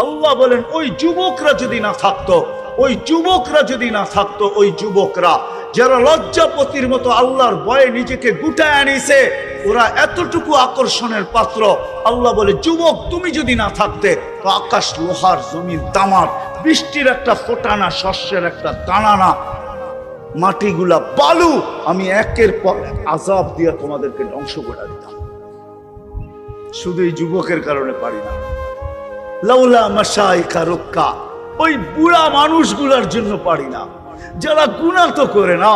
আল্লাহ বলেন ওই যুবকরা যদি না থাকতো, ওই যুবকরা যদি না থাকতো, ওই যুবকরা যারা লজ্জাপতির মতো আল্লাহর ভয়ে নিজেকে গুটায় আনিছে, ওরা এতটুকু আকর্ষণের পাত্র। আল্লাহ বলে যুবক তুমি যদি না থাকতে তো আকাশ লোহার, জমিন তামার, বৃষ্টির একটা ফোঁটা না, শস্যের একটা দানা না, মাটিগুলা বালু, আমি একের পর আযাব দিয়ে তোমাদেরকে ধ্বংস করে দিতাম। শুধু এই যুবকের কারণে পারি না। লাউলা মাশাইখা রুক্কা, ওই বুড়া মানুষগুলার জন্য পারি না, যারা গুনাহ তো করে না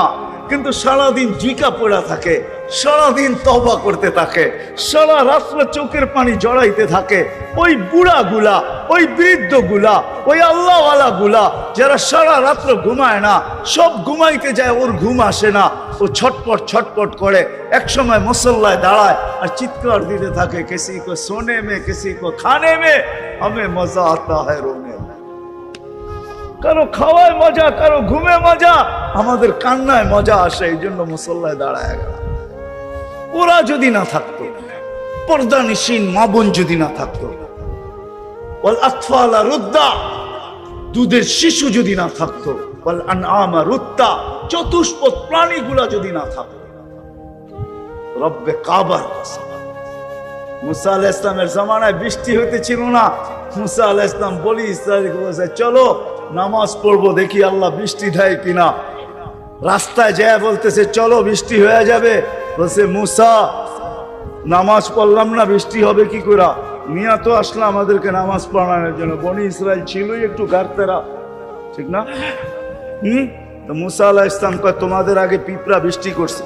কিন্তু সারাদিন জিকা পড়া থাকে, সারাদিন তওবা করতে থাকে, সারা রাত্র চোখের পানি জড়াইতে থাকে। ওই বুড়াগুলা, ওই বৃদ্ধগুলা, ওই আল্লাহওয়ালা গুলা যারা সারা রাত্র ঘুমায় না, সব ঘুমাইতে যায়, ওর ঘুম আসে না, ও ছটপট ছটপট করে এক সময় মুসল্লায় দাঁড়ায় আর চিৎকার দিতে থাকে, কিসি কো সোনে মে, কিসি কো খানে মে, হমে মজা আতা হ্যায় রোনে মে। কারো খাওয়ায় মজা, কারো ঘুমে মজা, আমাদের কান্নায় মজা আসে, এই জন্য মুসল্লায় দাঁড়ায় গেল। ওরা যদি না থাকতো, পর্দানিসীন মা বোন যদি না থাকতো, ওয়াল আতফালা রুদ্দা, দুধের শিশু যদি না থাকতো, ওয়াল আনআমা রুত্তা, চতুষ্পদ প্রাণীগুলা যদি না থাকতো, রব্বে কাবার কসম। মুসা আলাইহিস সালামের জামানায় বৃষ্টি হইতেছিল না। মুসা আলাইহিস সালাম বলি ইসরাইলকে বলেছে, চলো নামাজ পড়বো, দেখি আল্লাহ বৃষ্টি দেয় কিনা। রাস্তায় যায় বলতেছে চলো বৃষ্টি হয়ে যাবে, বলছে মুসা নামাজ পড়লাম না, বৃষ্টি হবে কি করে? মিয়া তো আসলে আমাদেরকে নামাজ পড়ানোর জন্য, বনি ইসরাইল ছিলই একটু গার্তেরা, ঠিক না? তো মুসা আলাইহিস সালাম কয় তোমাদের আগে পিঁপড়া বৃষ্টি করছে,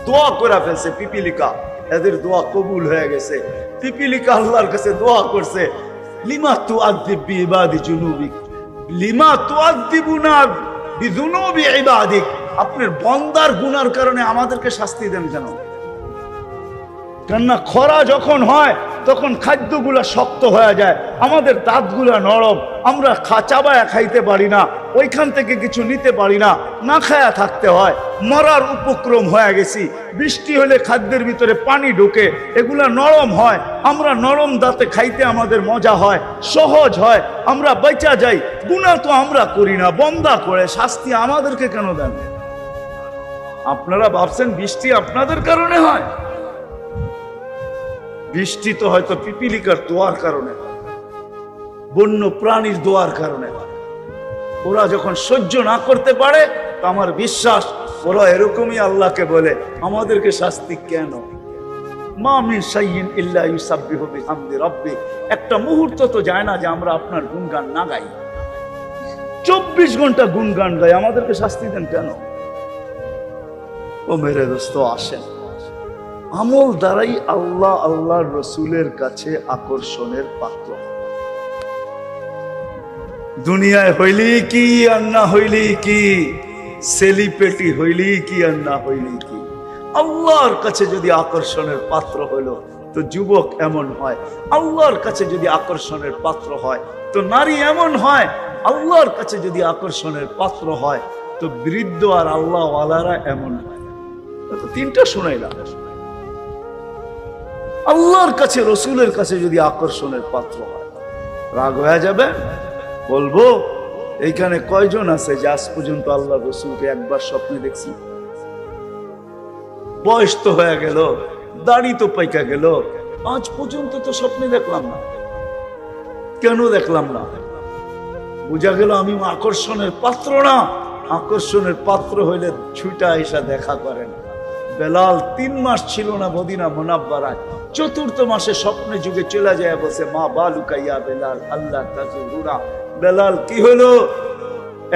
দোয়া করে ফেলছে, পিপিলিকা, এদের দোয়া কবুল হয়ে গেছে। পিপিলিকা আল্লাহর কাছে দোয়া করছে, লিমা তুআযযিব বিইবাদি জুনুবিক, লিমা তুআযযিবুনা বিযুনুবি ইবাদিক, আপনার বান্দার গুনার কারণে আমাদেরকে শাস্তি দেন কেন? কেননা খরা যখন হয় তখন খাদ্যগুলা শক্ত হয়ে যায়, আমাদের দাঁতগুলা নরম, আমরা চাবায়া খাইতে পারি না, ওইখান থেকে কিছু নিতে পারি না, না খায়া থাকতে হয়, মরার উপক্রম হয়ে গেছি। বৃষ্টি হলে খাদ্যের ভিতরে পানি ঢোকে, এগুলা নরম হয়, আমরা নরম দাঁতে খাইতে আমাদের মজা হয়, সহজ হয়, আমরা বেঁচা যাই। গুনাহ তো আমরা করি না, বন্দা করে, শাস্তি আমাদেরকে কেন দেন? আপনারা ভাবছেন বৃষ্টি আপনাদের কারণে হয়? বৃষ্টি তো হয়তো পিপিলিকার দোয়ার কারণে, বন্য প্রাণীর দোয়ার কারণে। ওরা যখন সহ্য না করতে পারে, তো আমার বিশ্বাস ওরা এরকমই আল্লাহকে বলে, আমাদেরকে শাস্তি কেন? মা মিন শাইইন ইল্লা ইউসাব্বিহু বিহামদি রাব্বি, একটা মুহূর্ত তো যায় না যে আমরা আপনার গুণগান না গাই। 24 ঘন্টা গুণগান গাই, আমাদেরকে শাস্তি দেন কেন? ও মেরে দোস্ত, আসেন, আমল দ্বারাই আল্লাহ আল্লাহর রসুলের কাছে আকর্ষণের পাত্র। দুনিয়ায় হইলি কি আর না হইলি কি, সেলিব্রিটি হইলি কি আর না হইলি কি, আল্লাহর কাছে যদি আকর্ষণের পাত্র হইল তো যুবক এমন হয়, আল্লাহর কাছে যদি আকর্ষণের পাত্র হয় তো নারী এমন হয়, আল্লাহর কাছে যদি আকর্ষণের পাত্র হয় তো বৃদ্ধ আর আল্লাহ ওয়ালারা এমন হয়। তো তিনটা শুনাইলাম। আল্লাহর কাছে, রসুলের কাছে যদি আকর্ষণের পাত্র হয়, রাগ হয়ে যাবে? বলবো এইখানে কয়জন আছে যে আজ পর্যন্ত আল্লাহ রসুলকে একবার স্বপ্নে দেখছি? বয়স তো হয়ে গেল, দাড়ি তো পাইকা গেল, আজ পর্যন্ত তো স্বপ্নে দেখলাম না। কেন দেখলাম না? বুঝা গেল আমি আকর্ষণের পাত্র না। আকর্ষণের পাত্র হইলে ছুটা এসা দেখা করেন। বেলাল 3 মাস ছিল না মদিনা মুনাব্বারায়, 4th মাসে স্বপ্নে যুগে চলে যায়, বলছে মা বালুকা ইয়া বেলাল আল্লাহ তাজুরুনা। বেলাল কি হলো?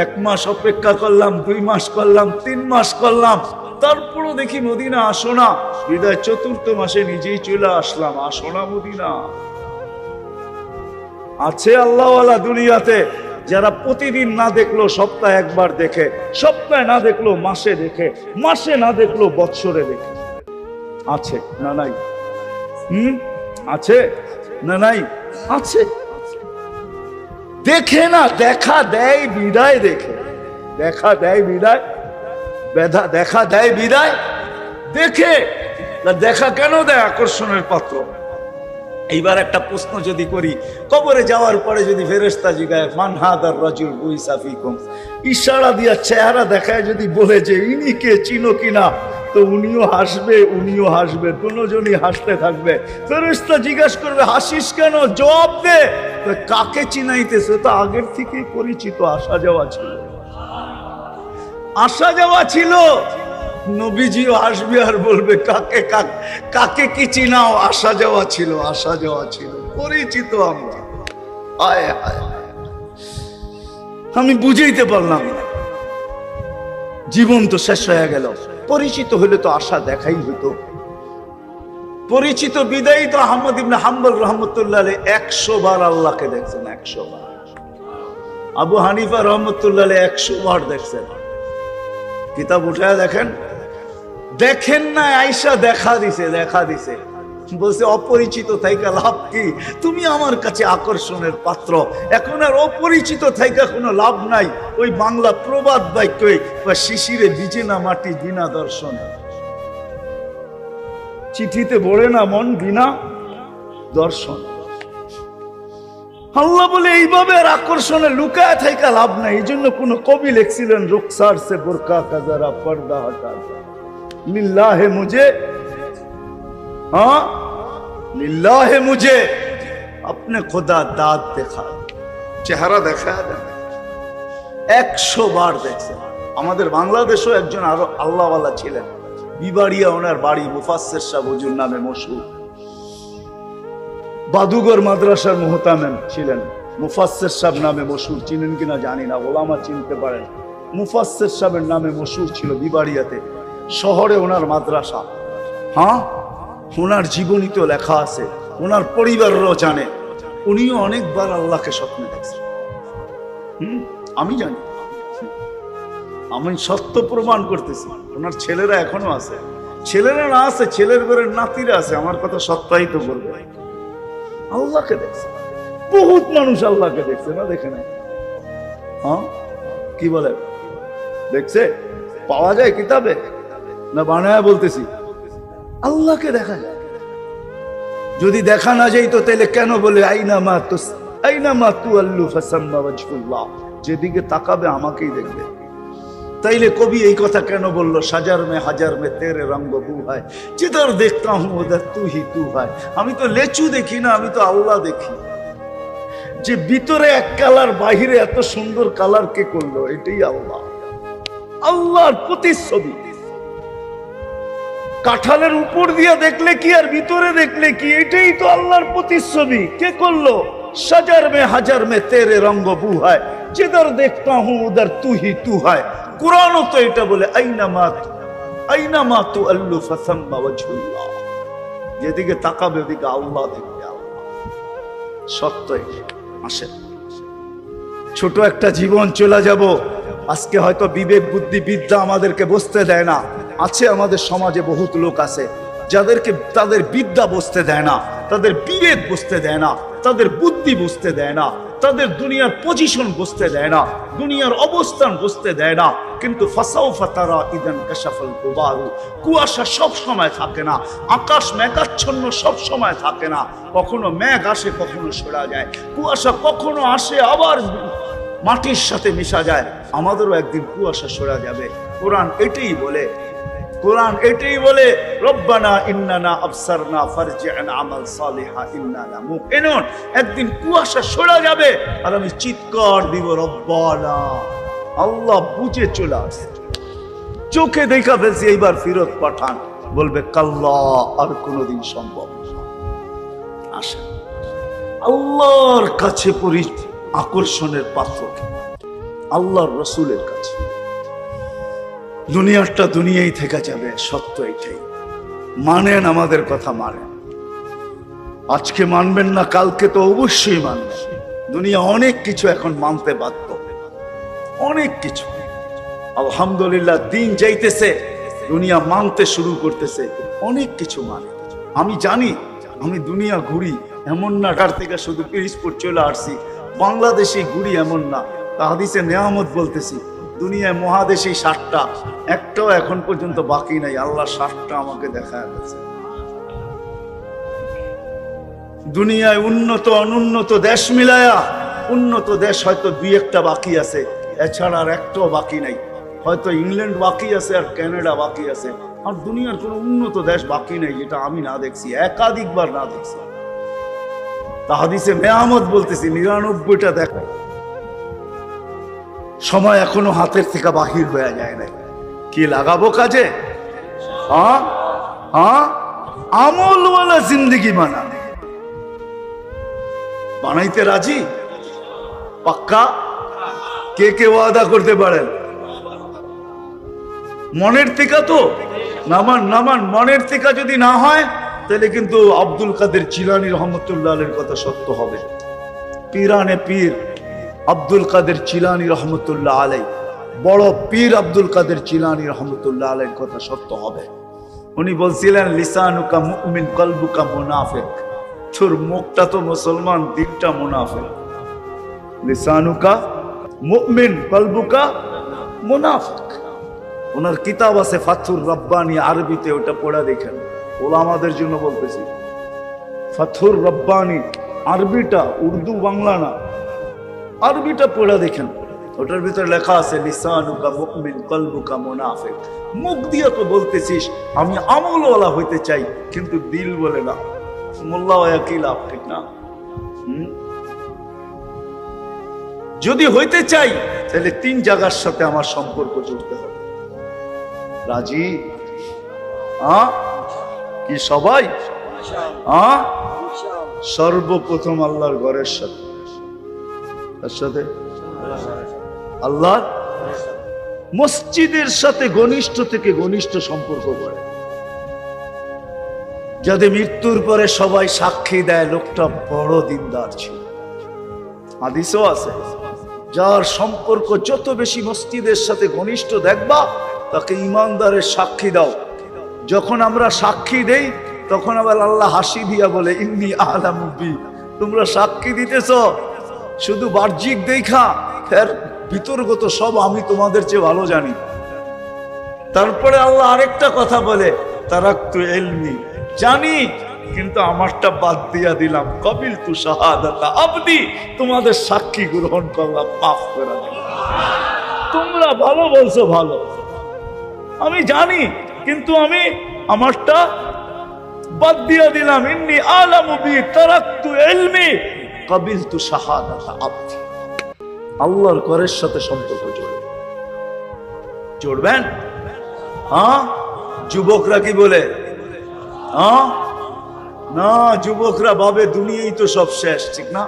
1 মাস অপেক্ষা করলাম, 2 মাস করলাম, 3 মাস করলাম, তারপরও দেখি মদিনা আসো না। বিদায় 4th মাসে নিজেই চলে আসলাম, আসো না মদিনা। আছে আল্লাহওয়ালা দুনিয়াতে যারা প্রতিদিন না দেখলো সপ্তাহে একবার দেখে, সপ্তাহে না দেখলো মাসে দেখে, মাসে না দেখলো বৎসরে দেখে। আছে না নাই? আছে না নাই? আছে। দেখে না, দেখা দেয় বিদায় দেখে, দেখা দেয় বিদায়, দেখা দেয় বিদায় দেখে। দেখা কেন দেয়? আকর্ষণের পাত্র। এইবার একটা প্রশ্ন যদি করি, কবরে যাওয়ার পরে যদি ফেরেশতা জিগায় মান হাদার রাজুল বুইসা ফিকুম, ইশারা দিয়া চেহারা দেখায় যদি বলে যে ইনি কে, চিনো কিনা, তো উনিও হাসবে, দুজনই হাসতে থাকবে। ফেরেশতা জিজ্ঞাসা করবে হাসিস কেন, জবাব দে। কাকে চিনাইতেছে? তো আগের থেকেই পরিচিত, আসা যাওয়া ছিল। নবীজিও আসবে আর বলবে কাকে কি চিনাও, আসা যাওয়া ছিল, পরিচিত আমরা। আয় হায়, আমি বুঝাইতে পারলাম না। জীবন তো শেষ হয়ে গেল, পরিচিত হলে তো আশা দেখাই হতো। পরিচিত বিদায়ী তো আহমদ ইবনে হাম্বল রহমতুল্লাহ আলাইহি 100 বার আল্লাহকে দেখছেন, 100 বার। আবু হানিফা রহমতুল্লাহ আলাইহি 100 বার দেখছেন। কিতাব উঠায় দেখেন না, আয়েশা দেখা দিছে, বলছে অপরিচিত থাইকা লাভ কি, তুমি আমার কাছে আকর্ষণের পাত্র, এখন আর অপরিচিত থাইকা কোনো লাভ নাই। ওই বাংলা প্রবাদ বাক্যই, শিশিরে ভিজে না মাটি বিনা দর্শনে, চিঠিতে ভরে না মন বিনা দর্শন। আল্লাহ বলে এইভাবে আর আকর্ষণে লুকায় থাইকা লাভ নাই। এই জন্য কোন কবি লিখছিলেন রুখসার সে বুরকা কা জরা পর্দা হটা লিল্লাহে মুঝে, हाँ लिल्लाहे मुझे अपने खुदा दाद देखा, চেহারা দেখা দেন। 100 বার দেখছেন। আমাদের বাংলাদেশও একজন আরো আল্লাহওয়ালা ছিলেন, বিবাড়িয়া ওনার বাড়ি, মুফাসসির সাহেব হুজুর নামে মশহুর, বাদুগর মাদ্রাসার মুহতামিম ছিলেন, মুফাসসির সাহেব নামে মশহুর। চিনেন কিনা জানি না, ওলামা চিনতে পারেন। মুফাসসির সাহেবের নামে মশহুর ছিল বিবাড়িয়াতে, শহরে ওনার মাদ্রাসা। হ্যাঁ, ওনার জীবনীতে লেখা আছে, ওনার পরিবারও জানে। উনিও অনেকবার আল্লাহকে স্বপ্নে দেখছেন। আমি জানি, আমি সত্য প্রমাণ করতেছি। ওনার ছেলেরা এখনো আছে, ছেলেরা না আছে, ছেলের ঘরের নাতিরা আছে, আমার কথা সত্যায়িত করবে। আল্লাহকে দেখছে, বহুত মানুষ আল্লাহকে দেখছে না, দেখে নাই? হ্যাঁ, কি বলে দেখছে? পাওয়া যায় কিতাবে না বানায়া বলতেছি? আল্লাহকে দেখা যায়। যদি দেখা না যাইতো তাহলে কেন বলে আইনামা তুআল্লু ফাসাম্মা ওয়াজহুল্লাহ, যেদিকে তাকাবে আমাকেই দেখবে। তাইলে কবি এই কথা কেন বললো, হাজার মে তেরে রঙ্গ বু হয়, जिधर देखता हूं उधर तू ही तू है। আমি তো লেচু দেখি না, আমি তো আল্লাহ দেখি। যে ভিতরে এক কালার, বাহিরে এত সুন্দর কালার কে করলো, এটাই আল্লাহ, আল্লাহর প্রতিচ্ছবি। কাঁঠালের উপর দিয়ে দেখলে কি আর ভিতরে দেখলে কি, এটাই তো আল্লাহর প্রতিচ্ছবি। কে করলো? হাজার মে তেরে রঙ্গ বু হয়, जिधर देखता हूं उधर तू ही तू है। কুরআনও তো এটা বলে, আইনামা তুআল্লু ফাসাম্মা ওয়াজহুল্লাহ, যেদিকে তাকাবে ওদিকে আল্লাহ দেখবে। সত্যই আসে। ছোট একটা জীবন চলে যাব। আজকে হয়তো বিবেক বুদ্ধি বিদ্যা আমাদেরকে বুঝতে দেয় না। আছে আমাদের সমাজে বহুত লোক আছে যাদেরকে তাদের বিদ্যা বুঝতে দেয় না, তাদের বিবেক বুঝতে দেয় না, তাদের বুদ্ধি বুঝতে দেয় না, তাদের দুনিয়ার পজিশন বুঝতে দেয় না, দুনিয়ার অবস্থান বুঝতে দেয় না। কিন্তু ফাসাউফা তারা ইদান কাশাফাল গুবারু, কুয়াশা সব সময় থাকে না, আকাশ মেঘাচ্ছন্ন সব সময় থাকে না। কখনো মেঘ আসে, কখনো সরা যায়। কুয়াশা কখনো আসে আবার মাটির সাথে মিশা যায়। আমাদেরও একদিন কুয়াশা সরা যাবে। কোরআন এটাই বলে, রব্বানা ইন্নানা আবসারনা ফারজি'না আমাল সালিহা ইন্নানা মুকিনুন। একদিন কুয়াশা সরা যাবে আর আমি চিৎকার দিব, রব্বানা, আল্লাহ বুঝে চলে আসে, চোখে দেখা ফেলছি, এইবার ফিরত পাঠান। বলবে কাল্লা, আর কোনোদিন সম্ভব আসে। আল্লাহর কাছে আকর্ষণের পাত্র আল্লাহর রসুলের কাছে। দুনিয়াটা দুনিয়াই থেকে যাবে, সত্য এটাই। মানেন, আমাদের কথা মানেন। আজকে মানবেন না, কালকে তো অবশ্যই মানবেন। দুনিয়া অনেক কিছু এখন মানতে বাধ্য, অনেক কিছু। আলহামদুলিল্লাহ, দিন যাইতেছে, দুনিয়া মানতে শুরু করতেছে, অনেক কিছু মানে। আমি জানি, আমি দুনিয়া ঘুরি, এমন না ঢাকার থেকে শুধু পিরিজপুর চলে আসছি, বাংলাদেশে ঘুরি এমন না। হাদিসে নেয়ামত বলতেছি, দুনিয়ায় মহাদেশে 60টা, একটাও এখন পর্যন্ত বাকি নাই। আল্লাহ 60টা আমাকে দেখায় গেছে। দুনিয়ায় উন্নত অনুন্নত দেশ মিলায়া উন্নত দেশ হয়তো দুই একটা বাকি আছে, এছাড়া আর একটাও বাকি নাই। হয়তো ইংল্যান্ড বাকি আছে আর কানাডা বাকি আছে, আর দুনিয়ার কোনো উন্নত দেশ বাকি নেই যেটা আমি না দেখছি, একাধিকবার না দেখছি। তা হাদিসে মেয়ামত বলতেছি 99টা দেখায়, সময় এখনো হাতের থেকে বাহির হয়ে যায় নাই। কি লাগাবো কাজে? হ্যাঁ হ্যাঁ, আমলওয়ালা জিন্দগি বানাইতে রাজি? পাক্কা? কে কে ওয়াদা করতে পারেন? মনের থেকে তো নামান মনের থেকে যদি না হয় তাহলে কিন্তু আব্দুল কাদের জিলানী রহমতুল্লাহ আলাইহির কথা সত্য হবে। পীরানে পীর আব্দুল কাদের জিলানী রহমতুল্লাহ আলাইহি, বড় পীর আব্দুল কাদের জিলানী রহমতুল্লাহ আলাইহির কথা সত্য হবে। উনি বলছিলেন, লিসানুকা মুমিন কলবুকা মুনাফিক। তোর মুখটা তো মুসলমান, দিলটা মুনাফিক। লিসানুকা মুমিন কলবুকা মুনাফিক। ওনার কিতাব আছে ফাথুর রব্বানি, আরবিতে, ওটা পড়া দেখেন। ওলামাদের জন্য বলতেছি, ফাথুর রব্বানি আরবিটা, উর্দু বাংলা না, আরবিটা পড়া দেখেন। ওটার ভিতরে লেখা আছে লিসানুকা মুমিন কলবুকা মুনাফিক। মুখ দিয়ে তো বলতেছিস আমি আমলওয়ালা হইতে চাই, কিন্তু দিল বলে না। মোল্লা কি লাভ, ঠিক না? যদি হইতে চাই তাহলে 3 জায়গার সাথে আমার সম্পর্ক জুড়তে হবে। রাজি? কি সবাই? সর্বপ্রথম আল্লাহর ঘরের সাথে, তার সাথে আল্লাহর মসজিদের সাথে ঘনিষ্ঠ থেকে ঘনিষ্ঠ সম্পর্ক করে, যাতে মৃত্যুর পরে সবাই সাক্ষী দেয় লোকটা বড় দিনদার ছিল। হাদিসও আছে, যার সম্পর্ক যত বেশি মসজিদের সাথে ঘনিষ্ঠ দেখবা তাকে ইমানদারের সাক্ষী দাও। যখন আমরা সাক্ষী দেই তখন আবার আল্লাহ হাসি দিয়া বলে, ইন্নী আ'লামু বি, তোমরা সাক্ষী দিতেছ শুধু বাহ্যিক দেখা, এর ভিতরগত সব আমি তোমাদের চেয়ে ভালো জানি। তারপরে আল্লাহ আরেকটা কথা বলে, তারাকতু ইলমি, জানি কিন্তু আমারটা বাদ দিয়া দিলাম, কবিলতু শাহাদাতা আবদি, তোমাদের সাক্ষী গ্রহণ করলাম, মাফ করে দিলাম। তোমরা ভালো বলছো, ভালো, আমি জানি কিন্তু আমি আমারটা বাদ দিয়া দিলাম। ইন্নী আ'লামু বি তারাকতু ইলমি কবিলতু শাহাদাতা আবদি। আল্লাহর ঘরের সাথে সম্পর্ক জোড়বেন। যুবকরা কি বলে? না, যুবকরা ভাবে দুনিয়াই তো সব শেষ, ঠিক না?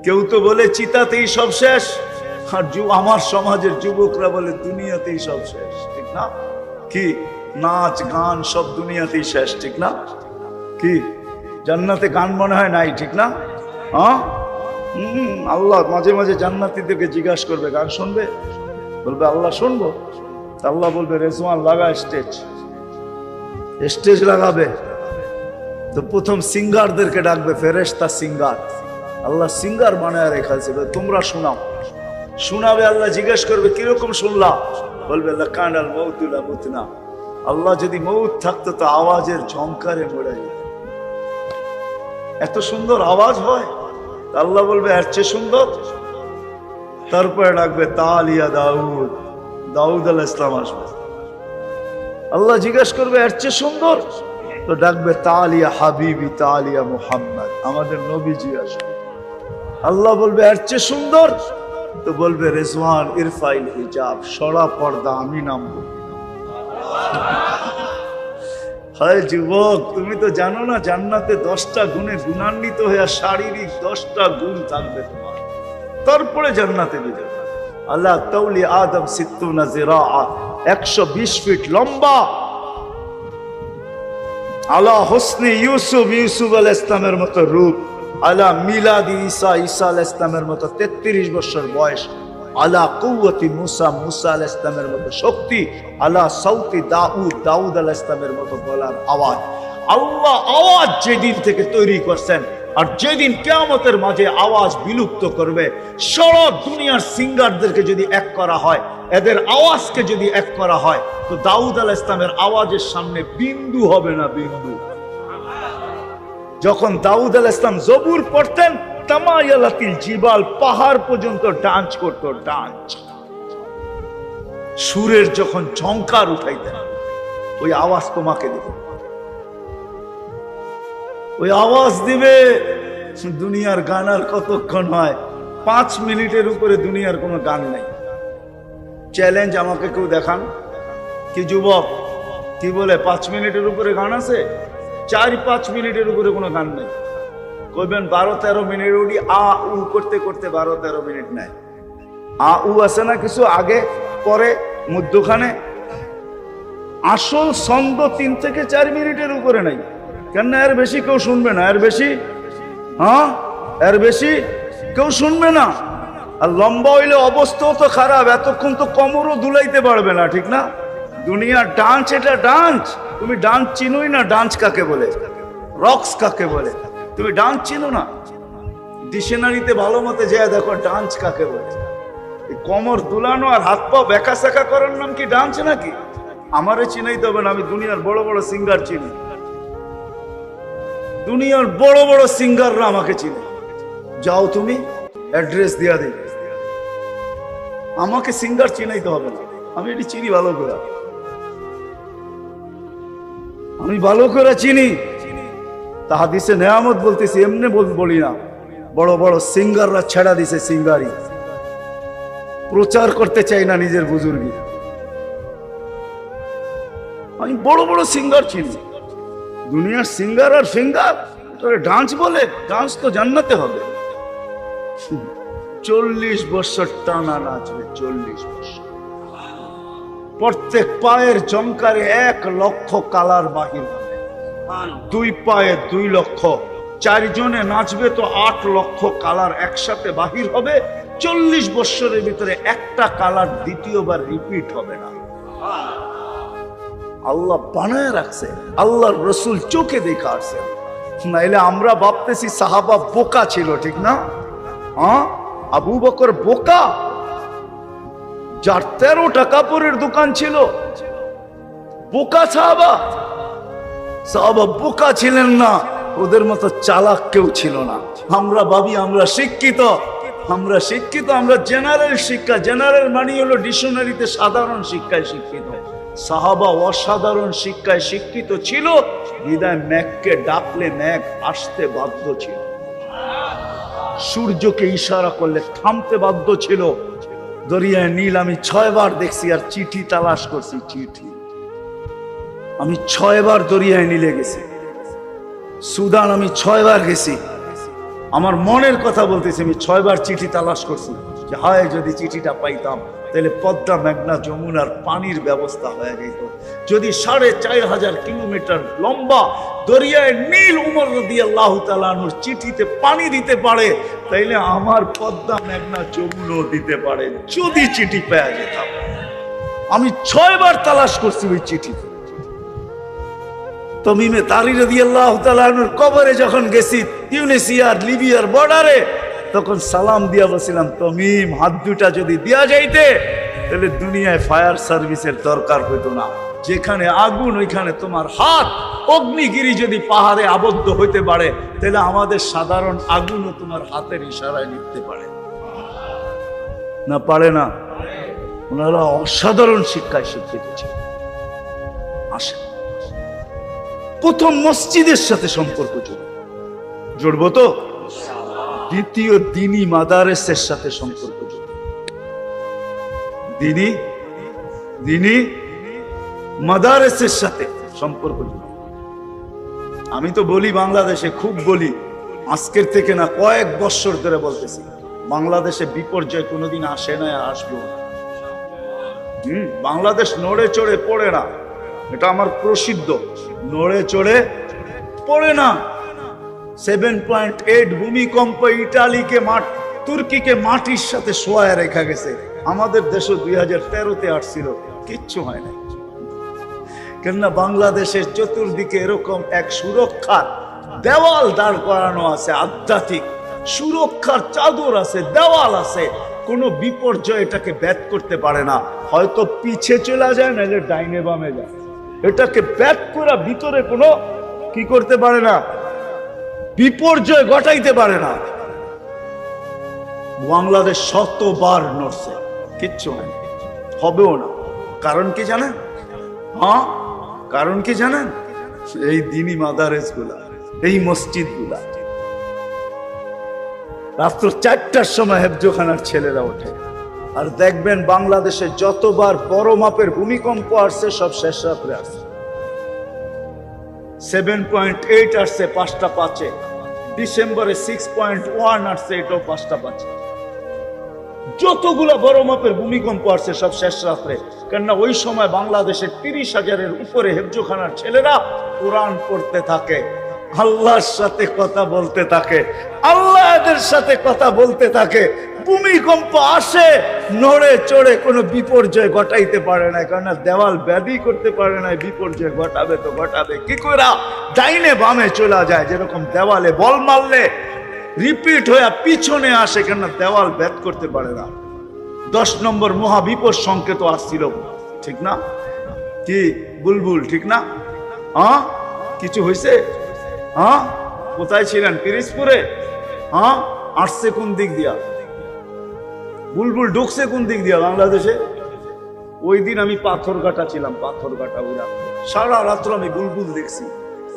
কেউ তো বলে চিতাতেই সব শেষ, আর আমার সমাজের যুবকরা বলে দুনিয়াতেই সব শেষ, ঠিক না? কি নাচ গান সব দুনিয়াতেই শেষ, ঠিক না? কি জান্নাতে গান মনে হয় নাই, ঠিক না? আল্লাহ মাঝে মাঝে জান্নাতীদেরকে জিজ্ঞাসা করবে, গান শুনবে? বলবে আল্লাহ শুনবো। আল্লাহ বলবে, রেজওয়ান লাগা স্টেজ লাগাবে। তো প্রথম সিঙ্গারদেরকে ডাকবে, ফেরেশতা সিঙ্গার। আল্লাহ সিঙ্গার বানায় রেখেছে, তোমরা শোনাও। শোনাবে, আল্লাহ জিজ্ঞেস করবে কিরকম শুনলা? বলবে লাকানাল মাউতু লা মুতনা। আল্লাহ যদি মৌত থাকতো তো আওয়াজের ঝংকারে মরে যেত। এত সুন্দর আওয়াজ হয়। আল্লাহ বলবে এর চেয়ে সুন্দর। তারপরে ডাকবে তালিয়া দাউদ, দাউদ আলাইহিস সালাম আসবে। আল্লাহ জিজ্ঞেস করবে এর চেয়ে সুন্দর, তো ডাকবে তালিয়া হাবিবি, তালিয়া মুহাম্মদ, আমাদের নবীজি আসবে। আল্লাহ বলবে এর চেয়ে সুন্দর, তো বলবে রেজওয়ান ইরফাইল হিজাব, সরা পর্দা, আমি নামবো। হায় যুবক, তুমি তো জানো না জান্নাতে 10টা গুণে গুণান্বিত হয়ে শারীরিক 10টা গুণ থাকবে তোমার, তারপরে জান্নাতে দিবে। আল্লাহ তাওলি আদম 60 জিরাআ, 120 ফিট লম্বা। আলা হোসনে ইউসুফ, ইউসুফ আলাইহিস সালামের মতো রূপ। আলা মিলাদি ঈসা, ঈসা আলাইহিস সালামের মতো 33 বছর বয়স। আলা কুওয়াতি মুসা, মুসা আলাইহিস সালামের মতো শক্তি। আলা সাউতি দাউদ, দাউদ আলাইহিস সালামের মতো গলার আওয়াজ। আল্লাহ আওয়াজ যেদিন থেকে তৈরি করছেন, আর যেদিন কিয়ামতের মাঝে আওয়াজ বিলুপ্ত করবে, সারা দুনিয়ার সিঙ্গারদেরকে যদি এক করা হয়, এদের আওয়াজকে যদি এক করা হয়, তো দাউদ আলাইহিস সালামের আওয়াজের সামনে বিন্দু হবে না, বিন্দু। যখন দাউদ আলাইহিস সালাম জবুর পড়তেন, তামায়ালাতিল জিবাল, পাহাড় পর্যন্ত ডান্স করতো, ডান্স। সুরের যখন ঝংকার উঠাইতেন, ওই আওয়াজ তোমাকে দিবে, ওই আওয়াজ দিবে। দুনিয়ার গান আর কতক্ষণ হয়? 5 মিনিটের উপরে দুনিয়ার কোনো গান নাই। চ্যালেঞ্জ, আমাকে কেউ দেখান কি যুবক, কি বলে 5 মিনিটের উপরে গান আছে? 4-5 মিনিটের উপরে কোনো গান নেই। কইবেন 12-13 মিনিট উঠি আ উ করতে করতে 12-13 মিনিট নেয়। আ উ আছে না কিছু আগে পরে মধ্যখানে, আসল ছন্দ 3 থেকে 4 মিনিটের উপরে নাই। কেন? এর বেশি কেউ শুনবে না, এর বেশি, হ্যাঁ এর বেশি কেউ শুনবে না। আর লম্বা হইলে অবস্থাও তো খারাপ, এতক্ষণ তো কোমরও দুলাইতে পারবে না, ঠিক না? দুনিয়ার ডান্স, এটা ডান্স। তুমি ডান্স চিনোই না, ডান্স কাকে বলে, রক্স কাকে বলে, তুমি ডান্স চিনো না। ডিকশনারিতে ভালো মতে যায় দেখো ডান্স কাকে বলে। কোমর দুলানো আর হাত পা বেকা সেকা করার নাম কি ডান্স নাকি? আমারে চিনাইতে হবে না, আমি দুনিয়ার বড় বড় সিঙ্গার চিনি, দুনিয়ার বড় বড় সিঙ্গাররা আমাকে চিনে। যাও তুমি অ্যাড্রেস দিয়া দেবে, আমাকে সিঙ্গার চিনাইতে হবে না, আমি এটি চিনি ভালো করে, আমি ভালো করে চিনি। তা হাদিসে নেয়ামত বলতেছি, এমনি বলি না। বড় বড় সিঙ্গাররা ছেড়া দিছে সিঙ্গারি, প্রচার করতে চাই না নিজের বুজুর্গি। আমি বড় বড় সিঙ্গার চিনি, দুনিয়ার সিঙ্গার আর ফিঙ্গার ডান্স বলে। ডান্স তো জান্নাতে হবে। 40 বছর টানা নাচবে, 40 বছর। প্রত্যেক পায়ের জমকারে 1 লক্ষ কালার বাহির হবে, 2 পায়ে 2 লক্ষ, 4 জনে নাচবে তো 8 লক্ষ কালার একসাথে বাহির হবে। 40 বছরের ভিতরে একটা কালার দ্বিতীয়বার রিপিট হবে না। আল্লাহ বানায় রাখছে, আল্লাহর রসুল চোখে দেখা আসছে। নাইলে আমরা ভাবতেছি সাহাবা বোকা ছিল, ঠিক না? হ্যাঁ, আবু বকর বোকা, যার 13টা কাপড়ের দোকান ছিল, বোকা সাহাবা। সাহাবা বোকা ছিলেন না, ওদের মতো চালাক কেউ ছিল না। আমরা ভাবি আমরা শিক্ষিত, আমরা শিক্ষিত, আমরা জেনারেল শিক্ষা। জেনারেল মানে হলো ডিকশনারিতে সাধারণ শিক্ষায় শিক্ষিত। সাহাবা অসাধারণ শিক্ষায় শিক্ষিত ছিল, বিদায় মেঘকে ডাকলে মেঘ আসতে বাধ্য ছিল, সূর্যকে ইশারা করলে থামতে বাধ্য ছিল। দরিয়ায় নীল আমি 6 বার দেখছি, আর চিঠি তালাশ করছি, চিঠি আমি 6 বার দরিয়ায় নীলে গেছি। সুদান আমি 6 বার গেছি, আমার মনের কথা বলতেছি, আমি 6 বার চিঠি তালাশ করছি যে হায় যদি চিঠিটা পাইতাম, তাহলে পদ্মা, মেঘনা, যমুনার পানির ব্যবস্থা হয়ে যেত। যদি 4500 কিলোমিটার লম্বা দরিয়ায় নীল উমর রাদিয়াল্লাহু তাআলা আনহুর চিঠিতে পানি দিতে পারে, তাইলে আমার পদ্মা, মেঘনা, যমুনাও দিতে পারে, যদি চিঠি পেয়ে যেতাম। আমি 6 বার তালাশ করছি ওই চিঠিতে। তমিমে তারি রাদিয়াল্লাহু তাআলা আনহুর কবরে যখন গেছি, তিউনিসিয়ার লিবিয়ার বর্ডারে, তখন সালাম দিয়া বলছিলাম, তমিম হাত দুটা যদি দিয়া যাইতে, তাহলে দুনিয়ায় ফায়ার সার্ভিসের দরকার হইতো না। যেখানে আগুন ওইখানে তোমার হাত। অগ্নিগিরি যদি পাহাড়ে আবদ্ধ হইতে পারে, তাহলে আমাদের সাধারণ আগুনও তোমার হাতের ইশারায় নিতে পারে না? পারে না? ওনারা অসাধারণ শিক্ষায় শিক্ষিত ছিল। আসে প্রথম মসজিদের সাথে সম্পর্ক জড়বো তো, দ্বিতীয় দিনী মাদারেসের সাথে সম্পর্ক জড়বো। দিনী মাদারেসের সাথে সম্পর্ক জড়বো। আমি তো বলি বাংলাদেশে, খুব বলি, আজকের থেকে না কয়েক বছর ধরে বলতেছি, বাংলাদেশে বিপর্যয় কোনোদিন আসে না, আসবো না। বাংলাদেশ নড়ে চড়ে পড়ে না, এটা আমার প্রসিদ্ধ। নড়ে চড়ে পড়ে না। 7.8 ভূমিকম্প ইটালিকে তুর্কিকে মাটির সাথে শোয়ায় রেখা গেছে। আমাদের দেশও 2013-তে আসছিল, কিচ্ছু হয় না। কেননা বাংলাদেশের চতুর্দিকে এরকম এক সুরক্ষার দেওয়াল দাঁড় করানো আছে, আধ্যাত্মিক সুরক্ষার চাদর আছে, দেওয়াল আছে। কোনো বিপর্যয় এটাকে ব্যাট করতে পারে না। হয়তো পিছে চলে যায়, নাহলে ডাইনে বামে যায়, এটাকে ব্যাট করা ভিতরে কোনো কি করতে পারে না। বিপর্যয় ঘটাইতে পারে না। বাংলাদেশ শতবার নড়ছে, কিচ্ছু হয়নি, হবেও না। কারণ কি জানেন? হ্যাঁ, কারণ কি জানেন? এই দিনী মাদারেস গুলা, এই মসজিদ গুলা। রাত্র 4টার সময় হেফজোখানার ছেলেরা ওঠে, আর দেখবেন বাংলাদেশে যতবার বড় মাপের ভূমিকম্প আসছে সব শেষ রাত্রে আসছে। 7.8 আসছে 5টা 5-এ, ডিসেম্বরে 6.1 আসছে, এটাও 5টা 5-এ। যতগুলা বড় মাপের ভূমিকম্প আসছে সব শেষ রাত্রে। কেননা ওই সময় বাংলাদেশের 30,000-এর উপরে হেফজোখানার ছেলেরা কোরআন পড়তে থাকে, আল্লাহর সাথে কথা বলতে থাকে, আল্লাহ এদের সাথে কথা বলতে থাকে। ভূমিকম্প আসে, নড়ে চড়ে কোনো বিপর্যয় ঘটাইতে পারে না, কেননা দেওয়াল ব্যাধি করতে পারে না। বিপর্যয় ঘটাবে তো ঘটাবে কি করে? ডাইনে বামে চলে যায়, যেরকম দেওয়ালে বল মারলে রিপিট হয়ে পিছনে আসে, কেননা দেওয়াল ভেদ করতে পারে না। 10 নম্বর মহাবিপদ সংকেত আসছিল, ঠিক না? কি বুলবুল, ঠিক না? হ্যাঁ, কিছু হয়েছে? হ্যাঁ, কোথায় ছিলেন? পিরিজপুরে? হ্যাঁ, আসছে কোন দিক দিয়া? বুলবুল ঢুকছে কোন দিক দিয়া বাংলাদেশে? ওই দিন আমি পাথরঘাটা ছিলাম, পাথরঘাটা উড়া সারা রাত্র আমি বুলবুল দেখছি।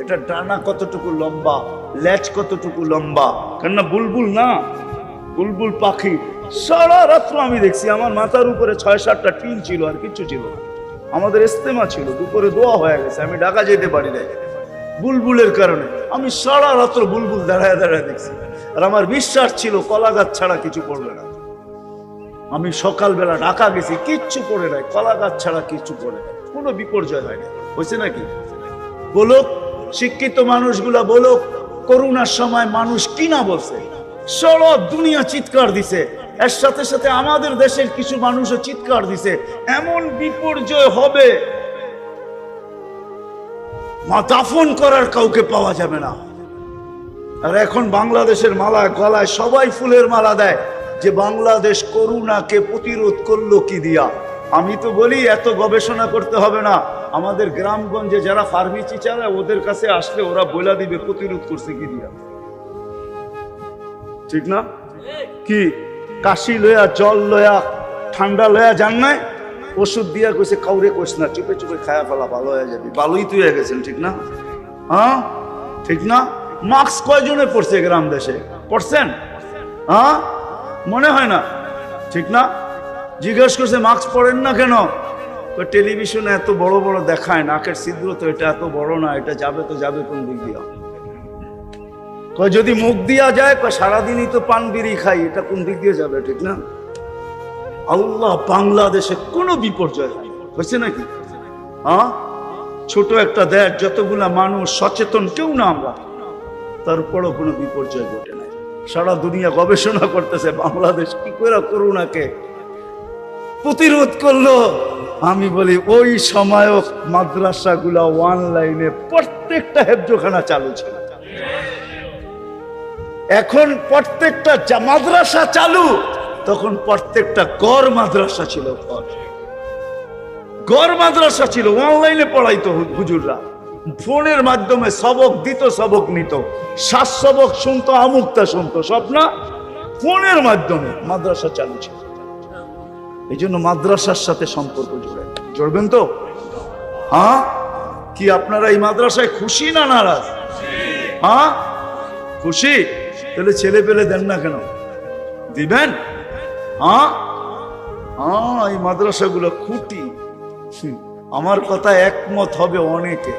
এটা ডানা কতটুকু লম্বা, লেজ কতটুকু লম্বা, কেননা বুলবুল না, বুলবুল পাখি। সারা রাত্র আমি দেখছি। আমার মাথার উপরে 6-7টা টিন ছিল, আর কিচ্ছু ছিল না। আমাদের ইস্তেমা ছিল, দুপুরে দোয়া হয়ে গেছে, আমি ঢাকা যেতে পারি নাই বুলবুলের কারণে। আমি সারা রাত্র বুলবুল দাঁড়ায় দাঁড়ায় দেখছি, আর আমার বিশ্বাস ছিল কলা গাছ ছাড়া কিছু পড়বে না। আমি সকালবেলা ঢাকা গেছি, কিচ্ছু পড়ে নাই, কলা গাছ ছাড়া কিচ্ছু পড়ে নাই, কোনো বিপর্যয় হয়নি। হয়েছে নাকি? বলুক শিক্ষিত মানুষগুলা, বলুক করোনার সময় মানুষ কিনা বলছে, সারা দুনিয়া চিৎকার দিছে, এর সাথে সাথে আমাদের দেশের কিছু মানুষও চিৎকার দিছে এমন বিপর্যয় হবে, মা দাফন করার কাউকে পাওয়া যাবে না। আর এখন বাংলাদেশের মালা গলায় সবাই ফুলের মালা দেয়, যে বাংলাদেশ করোনাকে প্রতিরোধ করলো কি দিয়া। আমি তো বলি এত গবেষণা করতে হবে না, আমাদের গ্রামগঞ্জে যারা ফার্মেসি চালায় ওদের কাছে আসলে ওরা বলে দিবে প্রতিরোধ করছে কি দিয়া, ঠিক না? কি কাশি লয়া, জল লয়া, ঠান্ডা লয়া যান নাই, ওষুধ দিয়া কইছে কাউরে কইস না, চুপে চুপে খায়া ফেলা, ভালো হয়ে যাবে। ভালোই তুই হয়ে গেছেন, ঠিক না? হ্যাঁ, ঠিক না? মাস্ক কয়জনে পড়ছে গ্রাম দেশে? পড়ছেন? হ্যাঁ, মনে হয় না, ঠিক না? জিজ্ঞেস করছে মাস্ক পরেন না কেন? টেলিভিশনে এত বড় বড় দেখায়, নাকের ছিদ্র তো এটা এত বড় না, এটা যাবে তো যাবে কোন দিক দিয়া? যদি মুখ দিয়া যায়, সারাদিনই তো পান বিড়ি খাই, এটা কোন দিক দিয়ে যাবে, ঠিক না? আল্লাহ বাংলাদেশে কোনো বিপর্যয় হয়েছে নাকি? হ্যাঁ, ছোট একটা দেশ, যতগুলা মানুষ সচেতন, কেউ না আমরা, তারপরও কোনো বিপর্যয় ঘটে নাই। সারা দুনিয়া গবেষণা করতেছে বাংলাদেশ কি করে করোনাকে প্রতিরোধ করলো। আমি বলি ওই সময়ও মাদ্রাসাগুলা অনলাইনে প্রত্যেকটা হেফজোখানা চালু ছিল। এখন প্রত্যেকটা মাদ্রাসা চালু, তখন প্রত্যেকটা গড় মাদ্রাসা ছিল, গড় মাদ্রাসা ছিল। অনলাইনে পড়াইতো হুজুররা, ফোনের মাধ্যমে সবক দিত, সবক নিত, সবক শুনতো, আমুকটা শুনতো, সব না ফোনের মাধ্যমে মাদ্রাসা চালু ছিল। এই জন্য মাদ্রাসার সাথে সম্পর্ক জড়বেন তো? হ্যাঁ, কি আপনারা এই মাদ্রাসায় খুশি না নারাজ? হ্যাঁ, খুশি। তাহলে ছেলে পেলে দেন না কেন? দিবেন। হ্যাঁ, হ্যাঁ, এই মাদ্রাসাগুলো খুঁটি। আমার কথা একমত হবে অনেকে,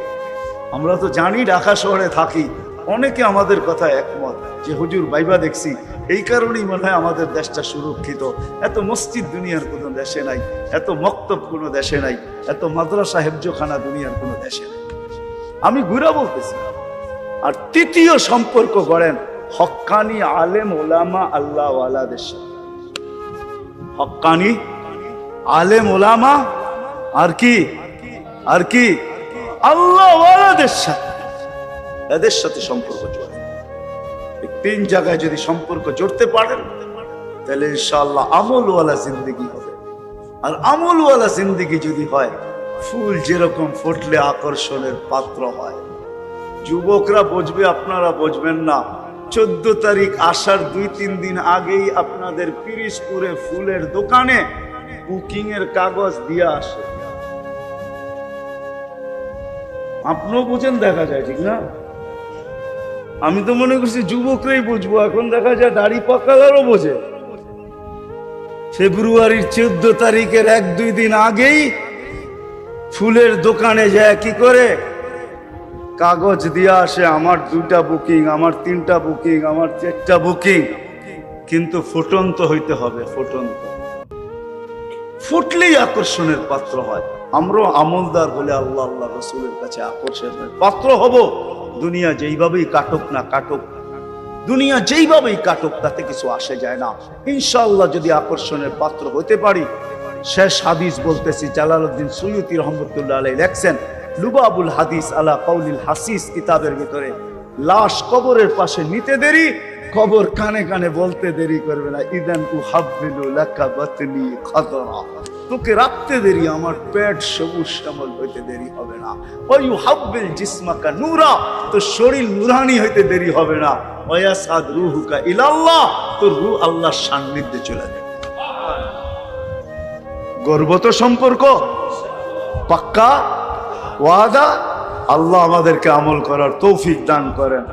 আমরা তো জানি ঢাকা শহরে থাকি, অনেকে আমাদের কথা একমত যে হুজুর বাইবা দেখছি, এই কারণেই মনে হয় আমাদের দেশটা সুরক্ষিত। এত মসজিদ দুনিয়ার কোনো দেশে নাই, এত মক্তব কোনো দেশে নাই, এত মাদ্রাসা হেফজোখানা দুনিয়ার কোনো দেশে নাই। আমি ঘুরা বলতেছি। আর তৃতীয় সম্পর্ক গড়েন হক্কানি আলেম ওলামা আল্লাহ ওয়ালাদের সাথে। হক্কানি আলেম ওলামা আর কি, আর কি, আল্লাহ ওয়ালাদের সাথে, এদের সাথে সম্পর্ক জড়ে। এই 3 জায়গায় যদি সম্পর্ক জড়তে পারেন, তাহলে ইনশাআল্লাহ আমলওয়ালা জিন্দেগি হবে। আর আমলওয়ালা জিন্দেগি যদি হয়, ফুল যেরকম ফুটলে আকর্ষণের পাত্র হয়, যুবকরা বুঝবে, আপনারা বুঝবেন না। 14 তারিখ আসার 2-3 দিন আগেই আপনাদের পিরিজপুরে ফুলের দোকানে বুকিং এর কাগজ দিয়ে আসে। আপনিও বুঝেন, দেখা যায়, ঠিক না? আমি তো মনে করছি যুবকরাই বুঝবো, এখন দেখা যায় দাড়ি পাকালারও বোঝে। ফেব্রুয়ারির 14 তারিখের 1-2 দিন আগেই ফুলের দোকানে যায় কি করে কাগজ দিয়ে আসে, আমার 2টা বুকিং, আমার 3টা বুকিং, আমার 4টা বুকিং। কিন্তু ফুটন্ত হইতে হবে, ফুটন্ত। ফুটলেই আকর্ষণের পাত্র হয়। আমরাও আমলদার হলে আল্লাহ আল্লাহ রসুলের কাছে আকর্ষণের পাত্র হব। দুনিয়া যেইভাবেই কাটুক না কাটুক, দুনিয়া যেইভাবেই কাটুক, তাতে কিছু আসে যায় না। ইনশাআল্লাহ যদি আকর্ষণের পাত্র হতে পারি। শেষ হাদিস বলতেছি, জালালউদ্দিন সুয়ুতী রহমতুল্লাহ আলাইহি লেখছেন লুবাবুল হাদিস আলা কাউলিল হাসিস কিতাবের ভিতরে, লাশ কবরের পাশে নিতে দেরি, কবর কানে কানে বলতে দেরি করবে না, ইদান উহাব্বিলু লাকা বাতনি খাদরা, তোকে রাখতে দেরি, আমার পেট সবুজ শ্যামল হইতে দেরি হবে না। ওয়া ইউহাব্বিল জিসমাকা নূরা, তো শরীর নূরানি হইতে দেরি হবে না। ওয়া ইয়াসাদ রূহুকা ইলাল্লাহ, তো রূহ আল্লাহর সান্নিধ্যে চলে যাবে। গর্বত সম্পর্ক পাক্কা ওয়াদা। আল্লাহ আমাদেরকে আমল করার তৌফিক দান করেন।